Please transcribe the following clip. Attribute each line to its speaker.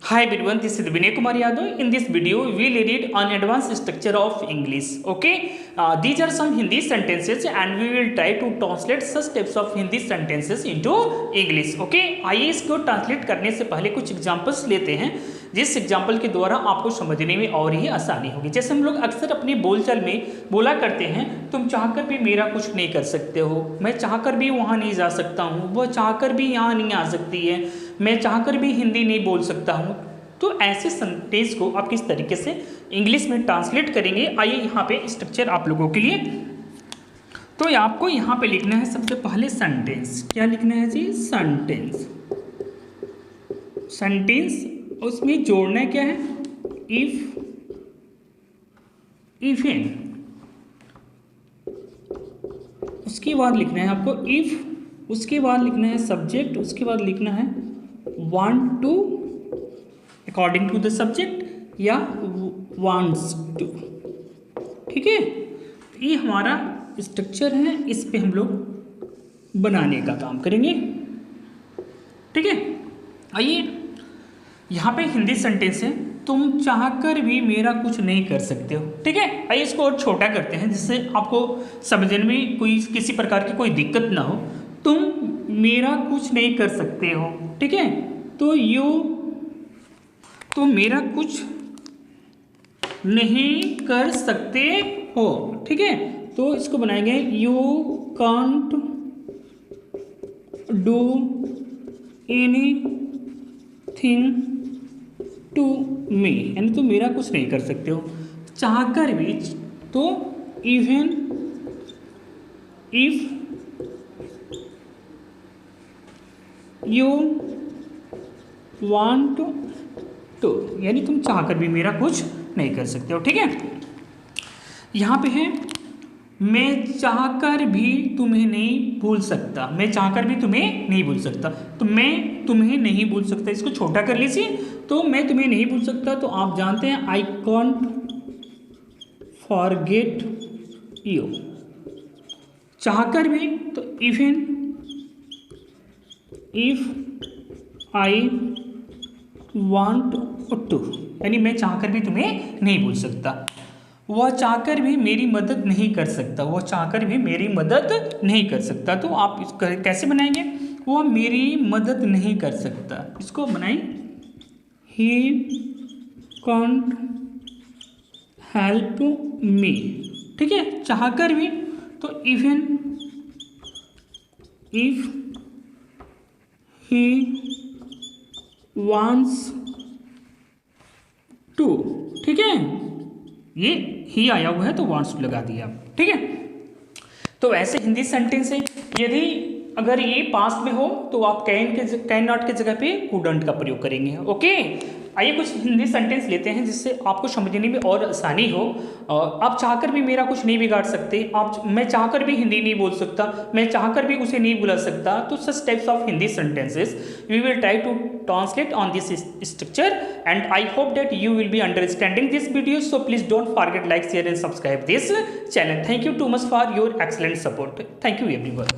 Speaker 1: Hi everyone, this is Vinay Kumar Yadav. In this video, we will read on advanced structure of English. Okay, these are some Hindi sentences, and we will try to translate such types of Hindi sentences into English. Okay, आइए इसको translate करने से पहले कुछ examples लेते हैं, जिस example के द्वारा आपको समझने में और ही आसानी होगी। जैसे हम लोग अक्सर अपनी बोलचाल में बोला करते हैं, तुम चाहकर भी मेरा कुछ नहीं कर सकते हो, मैं चाहकर भी वहाँ नहीं जा सकता हूँ, वह चाहकर भी यहाँ नहीं आ सकती है, मैं चाहकर भी हिंदी नहीं बोल सकता हूँ। तो ऐसे सेंटेंस को आप किस तरीके से इंग्लिश में ट्रांसलेट करेंगे, आइए यहाँ पे स्ट्रक्चर आप लोगों के लिए। तो आपको यहाँ पे लिखना है सबसे पहले सेंटेंस। क्या लिखना है जी? सेंटेंस। सेंटेंस उसमें जोड़ना क्या है? इफ, इफेन। उसके बाद लिखना है आपको इफ, उसके बाद लिखना है सब्जेक्ट, उसके बाद लिखना है want to according to the subject या वांट्स टू। ठीक है, ये हमारा स्ट्रक्चर है, इस पे हम लोग बनाने का काम करेंगे। ठीक है, आइए यहाँ पे हिंदी सेंटेंस है, तुम चाहकर भी मेरा कुछ नहीं कर सकते हो। ठीक है, आइए इसको और छोटा करते हैं जिससे आपको समझने में कोई किसी प्रकार की कोई दिक्कत ना हो। तुम मेरा कुछ नहीं कर सकते हो। ठीक है, तो मेरा कुछ नहीं कर सकते हो। ठीक है, तो इसको बनाएंगे you can't do anything to me, यानी तुम मेरा कुछ नहीं कर सकते हो। चाहकर भी, तो even if you want to, यानी तुम चाहकर भी मेरा कुछ नहीं कर सकते हो। ठीक है, यहाँ पे है मैं चाहकर भी तुम्हें नहीं भूल सकता, मैं चाहकर भी तुम्हें नहीं भूल सकता, तो मैं तुम्हें नहीं भूल सकता, इसको छोटा कर लीजिए। तो मैं तुम्हें नहीं भूल सकता, तो आप जानते हैं आई कांट फॉरगेट यू। चाहकर भी, तो even if I want to, यानी मैं चाहकर भी तुम्हें नहीं भूल सकता। वह चाहकर भी मेरी मदद नहीं कर सकता, वह चाहकर भी मेरी मदद नहीं कर सकता। तो आप इसको कैसे बनाएंगे? वह मेरी मदद नहीं कर सकता, इसको बनाएं ही कांट हेल्प मी। ठीक है, चाहकर भी, तो even if he wants to. ठीक है, ये ही आया हुआ है तो वांट्स टू लगा दिया। ठीक है, तो ऐसे हिंदी सेंटेंस है। यदि अगर ये पास्ट में हो तो आप कैन नॉट के जगह पे कुडंट का प्रयोग करेंगे। ओके, आइए कुछ हिंदी सेंटेंस लेते हैं जिससे आपको समझने में और आसानी हो। आप चाहकर भी मेरा कुछ नहीं बिगाड़ सकते, मैं चाहकर भी हिंदी नहीं बोल सकता, मैं चाहकर भी उसे नहीं बुला सकता। तो such types of Hindi sentences we will try to translate on this structure, and I hope that you will be understanding this video. So please don't forget like, share and subscribe this channel. Thank you too much for your excellent support. Thank you everyone.